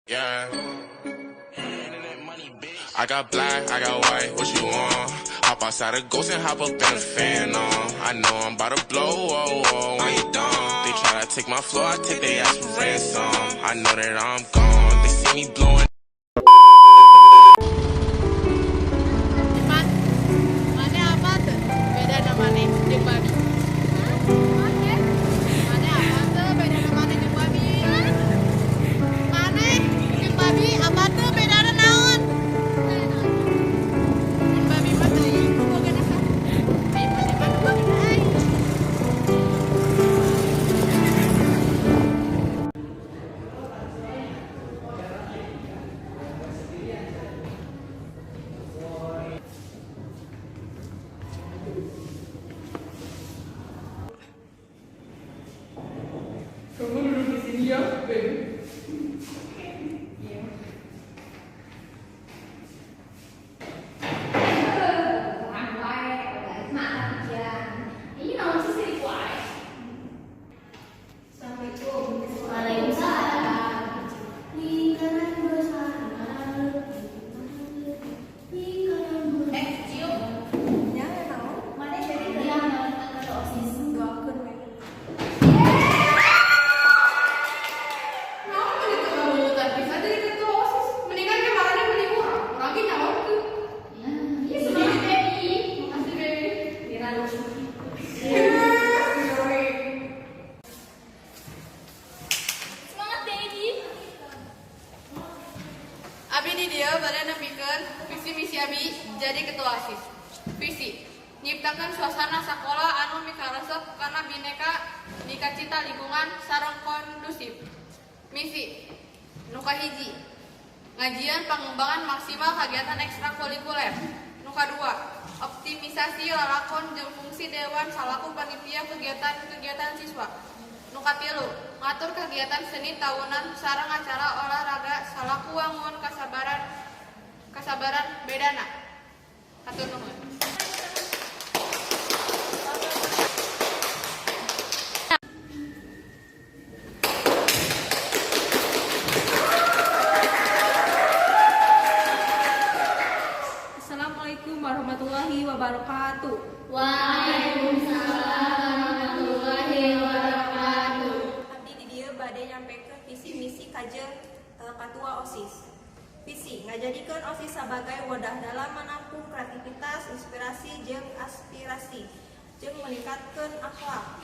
Yeah. I got black, I got white, what you want? Hop outside a ghost and hop up in a fan on. I know I'm about to blow, whoa, whoa, when you done. They try to take my floor, I take their ass for ransom. I know that I'm gone, they see me blowing. Mana apa tuh? Beda namanya jeung babi. Mana apa tuh? Beda namanya jeung babi. Mana jeung babi apa tuh? Beda naon? Babi mah teuing boga nasa. Ai mana mah boga ai. Kamu duduk di sini ya, Ben. Abi di dia pada nepikeun visi misi Abi jadi ketua OSIS. Visi nyiptakan suasana sekolah anu mikaresep karena bineka dikacita lingkungan sareng kondusif. Misi nu kahiji ngajian pengembangan maksimal kegiatan ekstrakurikuler. Nu kadua optimisasi lalakon jeung fungsi dewan salaku panitia kegiatan siswa. Nu katilu ngatur kegiatan seni tahunan sareng acara olahraga salaku wangun kasabaran bedana. Hatur nuhun. Assalamualaikum warahmatullahi wabarakatuh. Waalaikumsalam warahmatullahi wabarakatuh. Abdi di dieu bade nyampekeun visi misi kajeng Katua OSIS. Visi ngajadikeun OSIS sebagai wadah dalam menampung kreativitas, inspirasi jeung aspirasi jeung meningkatkeun akhlak,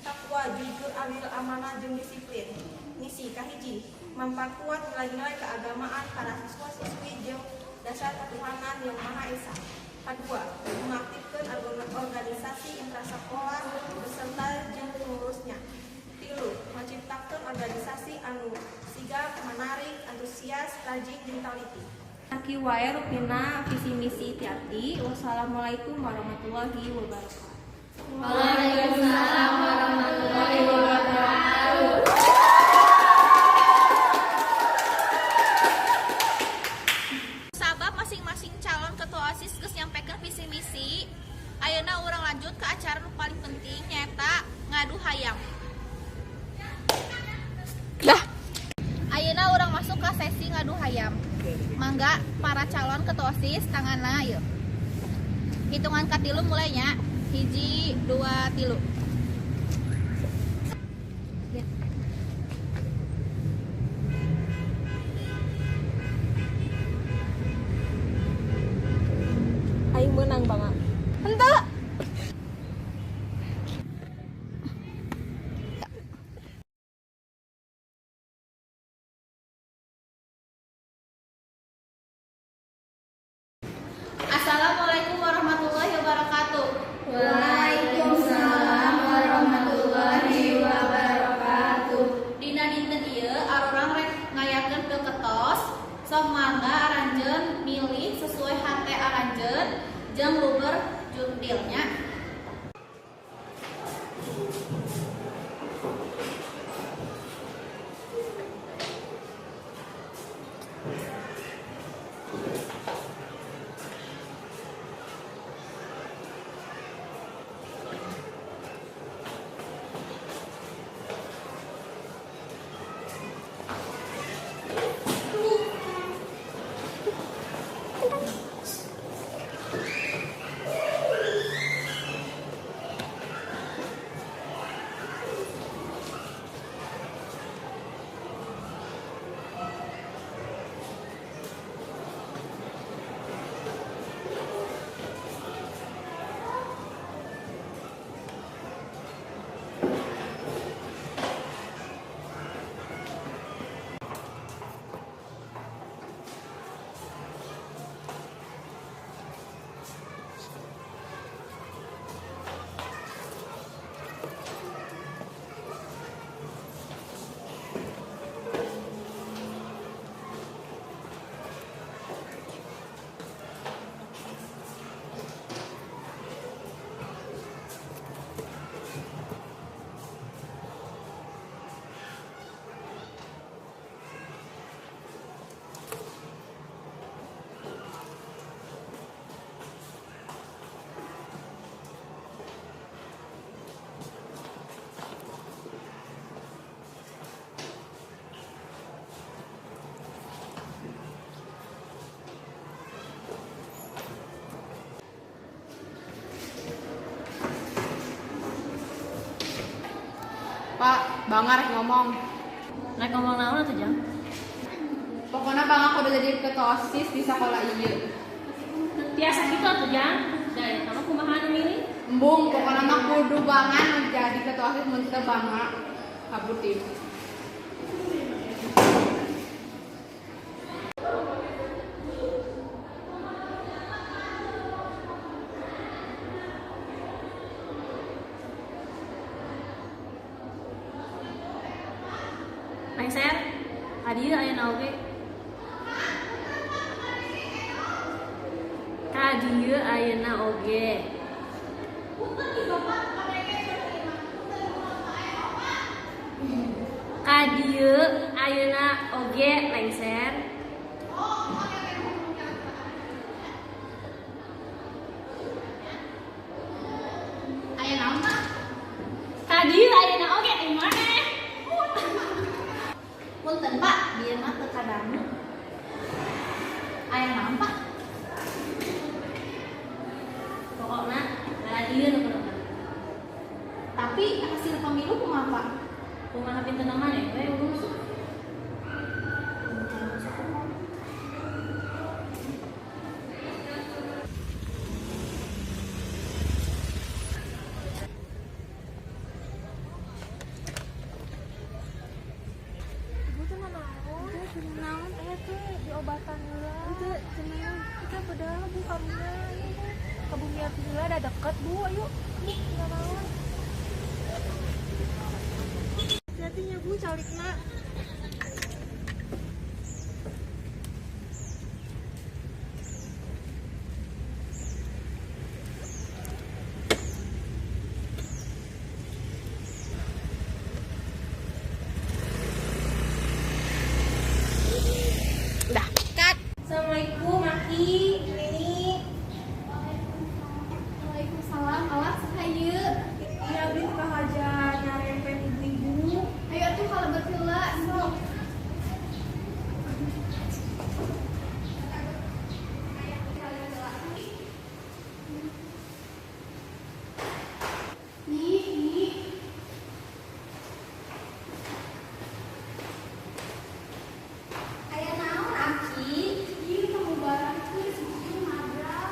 takwa, jujur, adil, amanah jeung disiplin. Misi kahiji memperkuat nilai-nilai keagamaan para siswa-siswi jeung dasar ketuhanan yang Maha Esa. Kedua, mengaktifkan organisasi intrasekolah beserta jeung pengurusnya. Tilu, menciptakan organisasi anu sigap, menarik, antusias, rajin, jeung taliti. Aki wae rupina visi misi ti abdi. Wassalamualaikum warahmatullahi wabarakatuh. Waalaikumsalam warahmatullahi wabarakatuh. Sabab masing-masing calon ketua OSIS geus nyampekeun visi misi. Ayeuna urang lanjut ke acara nu paling penting nyaeta ngadu hayam. Ayeuna urang masuk ke sesi ngadu hayam. Mangga para calon ketua OSIS tanganna yeuh. Hitungan katilu mulainya. 1, 2, 3. Aing menang banget. Henteu. Assalamualaikum warahmatullahi wabarakatuh. Waalaikumsalam warahmatullahi wabarakatuh. Dina dinten ieu arurang rek ngayakeun ke ketos. Sok mangga aranjeun milih sesuai hate aranjeun jeung luber jurdilnya. Pak, Bang rek ngomong. Rek ngomong naon atuh Jang? Pokoknya Bang aku udah jadi ketua OSIS di sekolah ieu. Biasa gitu atuh Jang. Da kamu kumaha anu milih? Embung, pokoknya mah kudu bangan menjadi ketua OSIS mun teu bangga kabuti. Lengser, adieu ayeuna oge. Ka dieu ayeuna oge. Ka dieu ayeuna oge lengser. Ayeuna mah Ka dieu ayeuna oge di mana? Punten Pak, bieu mah teu kadangu. Aya naon Pak? Pokokna ngaran ieu nu kudu. Tapi hasil pemilu kumaha Pak? Kumaha pinten maneh we urus. Ibu tuh naon aya tuh diobatan heula. Itu cenah kita padahal Bu karunya ke Bumiati heula ada deket Bu, ayo. Nih, naon. Hati-hatinya Bu calikna. Assalamualaikum Maki, ini. Waalaikumsalam. Awas hayu. Iya, Bri ka haja nyarempet ibu-ibu. Ayo tuh kalau berheula sok. Nih. Aya naon Aki? Ieu kamu barang tuh sih madrah.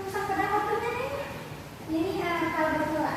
Sapada waktunya nih. Ini kalau berheula.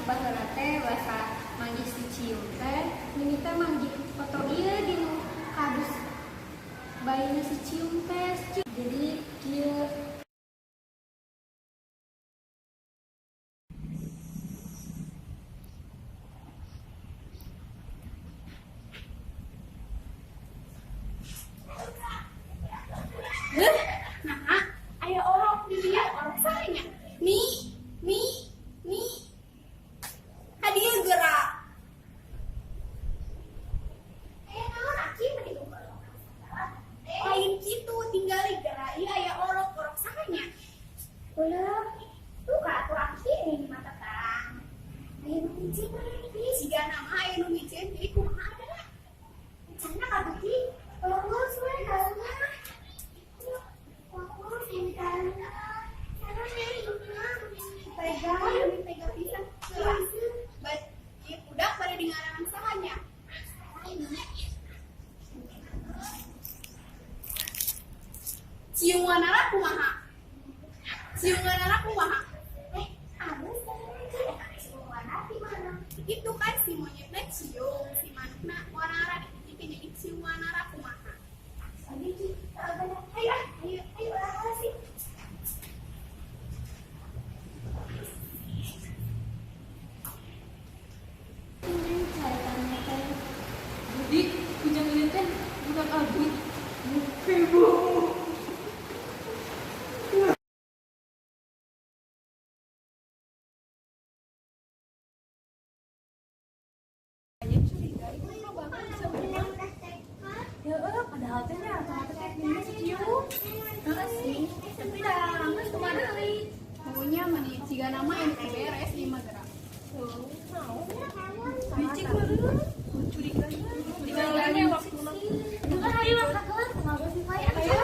Baheula teh bahasa manggis dicium teh, ini teh manggis foto ieu di nu kadus bayinya si cium teh. Jadi kieu Ayo orang di dia orang sarenya. Nih. Hadiah gerak. Naon Aki mah itu. Lain kitu tinggal gerak. Ieu aya orang sarenya. Ulah, tuh ka atuh Aki ini di mata tang. Aya nu micin ini siga nama aya nu micin jadi kumaha ada. Cenah ka beuki. Lulus we kaluna. Pegang pisang baik udah pada di ngarangan sahanya ciumanara kumaha ciumanara di mana itu kan si monyetnya cium si manukna wanara jadi ciumanara kumaha ayo sih. kabut. Ibu. Padahal teh nya rata-rata ini cium. Sih, tapi dah lama kemana deui? Pokoknya mani jika nama yang beres 5 gerak. Bicik mah curiga waktu itu kan ayo kakak kenapa sih Pai? Ayo.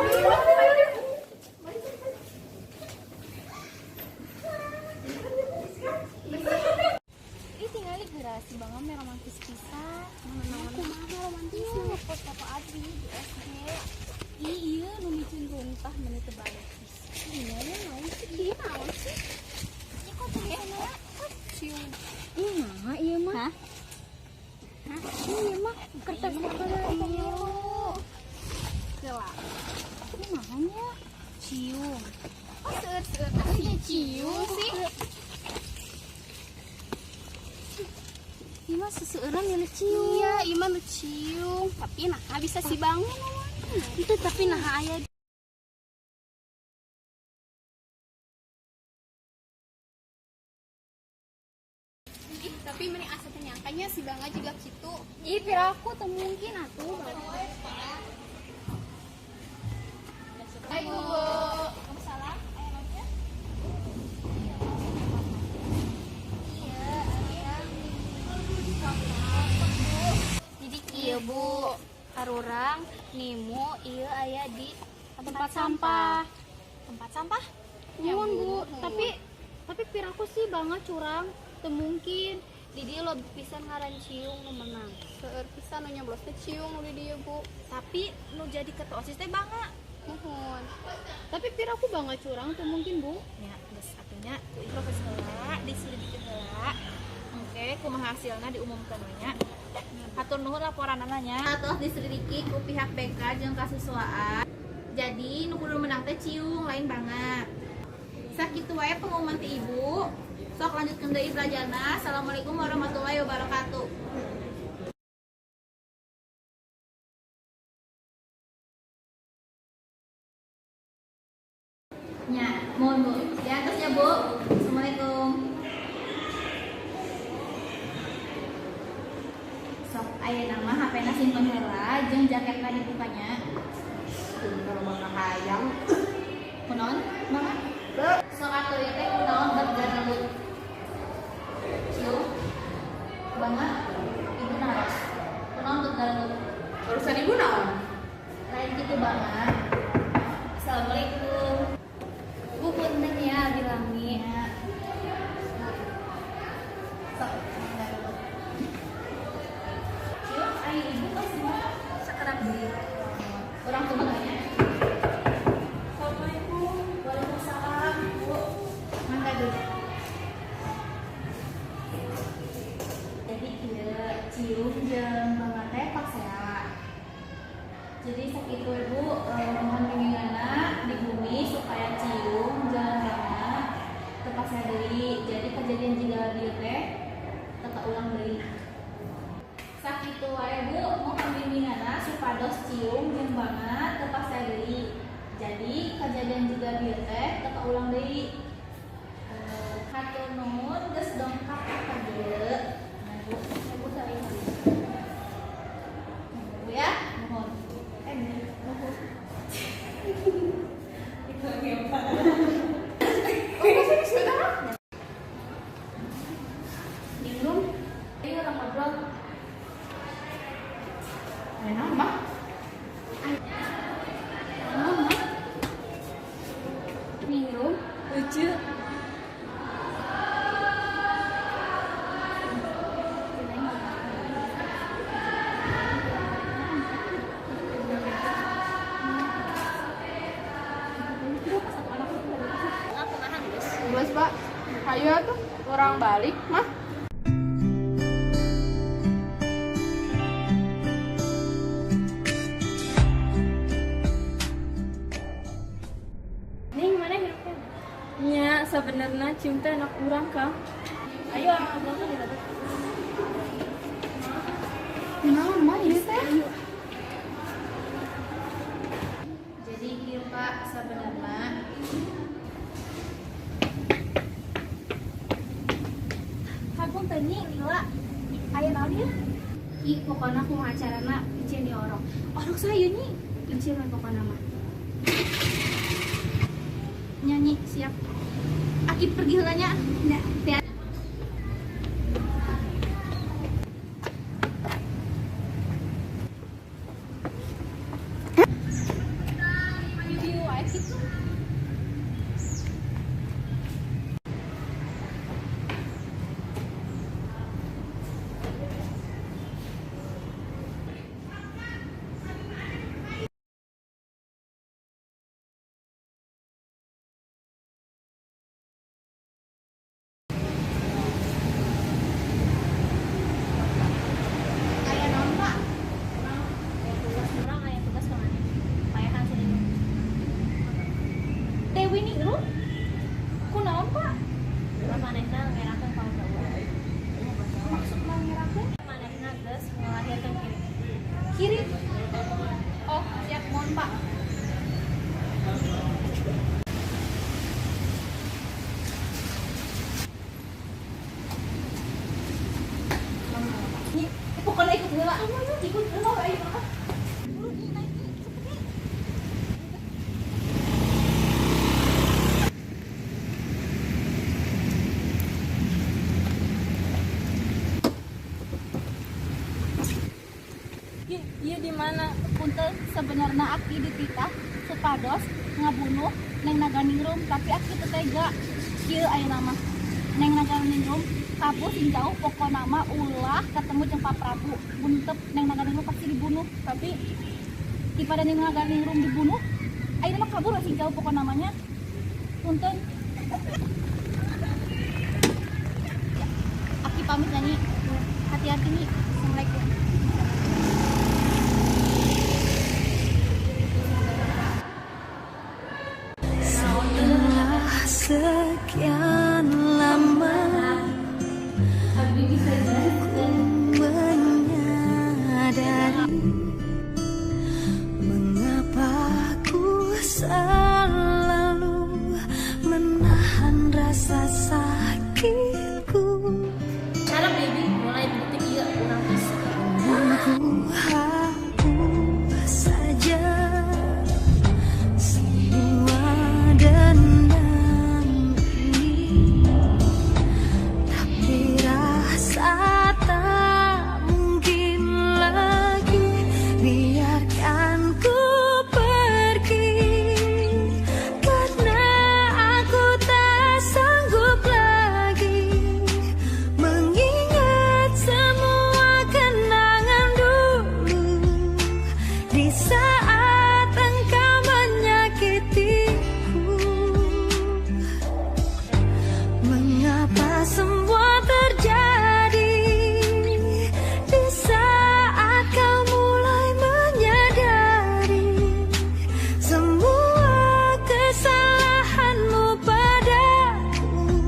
Ih tinggal di garasi banget mah romantis pisan. Aku mah romantis ngepost foto Adri di SD. Ih iya nu micin runtah meni teu balik pisan. Iya naon sih? Ieu naon sih? Ih kok teh cium. Ih mah ieu mah. Hah? Iya mah kertas iya. Gelap. Ini mahanya cium. Oh seueur asli cium sih. Iya mah seseueuran milih cium. Iya, iya mah cium. Tapi nah bisa si bangun. Itu tapi nah aya Tapi meni asa nyangkanya si Bangga juga gitu. ih pira aku teu mungkin atuh. Ayo, Bu. Waalaikumsalam. Aya naonnya? Iya, jadi kieu Bu, harurang nimu ieu aya di tempat sampah. Tempat sampah? Nyuwun Bu, tapi piraku sih banget curang, teu mungkin. Di dieu lo pisan ngaran ciung nu menang. Seueur pisan nu nyoblos teh ciung nu di dieu, Bu. Tapi nu jadi ketua OSIS teh Bangga. Mohon. Tapi piraku Bangga curang teu mungkin, Bu. Ya, geus atunya proses heula, diselidiki heula. Engke kumaha hasilna diumumkeun we nya. Hatur nuhun laporanana nya. Atuh diselidiki ku pihak BK jeung kasiswaan. Jadi nu kudu menang teh ciung lain banget. Sakitu wae pengumuman ti Ibu. Sok lanjutkeun deui belajarna. Assalamualaikum warahmatullahi wabarakatuh. Ya, mohon Bu. Di atasnya Bu. Assalamualaikum. Sok ayeuna mah HP-na simpen heula jeung jaketna dibukanya. Kalau Bangga hayang. Kunaon? Mama? Sok atuh ieu teh kunaon bergaralut. Cium. Bangga. Ibu naros. Kunaon bergaralut? Urusan ibu naon? Lain kitu Bangga. Assalamualaikum. Bu punten ya bilangin. Ya. Sok bergaralut. Cium ai ibu pas semua sakerap deui. Orang tua ya. Assalamualaikum. Waalaikumsalam, Bu. Mangga dulu. Jadi kieu cium jeung Bangga teh paksea. Jadi sakitu Ibu mohon bimbinganna di bumi supaya cium jeung Bangga teu paksea deui. Jadi kejadian jiga dieu teh teu ulang deui. Sakitu wae Bu mohon bimbinganna supados cium jeung Bangga teu paksea deui. Jadi kejadian juga dieu teh teu ulang deui. Hatur nuhun geus dongkap ka dieu. Nah, Bu, Ibu saring. Bu ya, mohon. Mohon. Itu apa? Minum. Ayo orang ngobrol. Enak, Mbak. Minum lucu. Belas, Pak. Ayo tuh, orang balik, mah. Ning mana hidupnya? Nya sebenarnya cium teh anak urang Kang. Ayo ngobrol kan kita. Kenapa, Mbak? Ini teh? pokoknya aku acarana licin di orok saya nih licin lah pokoknya mah nyanyi siap Aki pergi helanya nggak Dewi nih lu kunaon pak? Manehna ngerakeun kaum dawa. Maksudna ngerakeun? Manehna geus ngelahirkeun kiri. Oh, siap mohon pak. Ini pokoknya ikut heula. Ikut heula ayo mah. Iya di mana? Punten sebenarnya Aki dititah supados ngabunuh Neng Naganingrum tapi Aki teu tega. Kieu aya nama Neng Naganingrum kabur sing jauh pokok nama ulah ketemu jeung Pak Prabu buntep Neng Naganingrum pasti dibunuh tapi daripada Neng Naganingrum dibunuh ayeuna mah kabur sing jauh pokok namanya. Punten Aki pamit nyanyi hati-hati nih. Assalamualaikum. Sekian lama aku menyadari mengapa ku selalu menahan rasa sakitku. Cara baby mulai detik ieu urang bisa. Ku hapus saja semua dendam. Di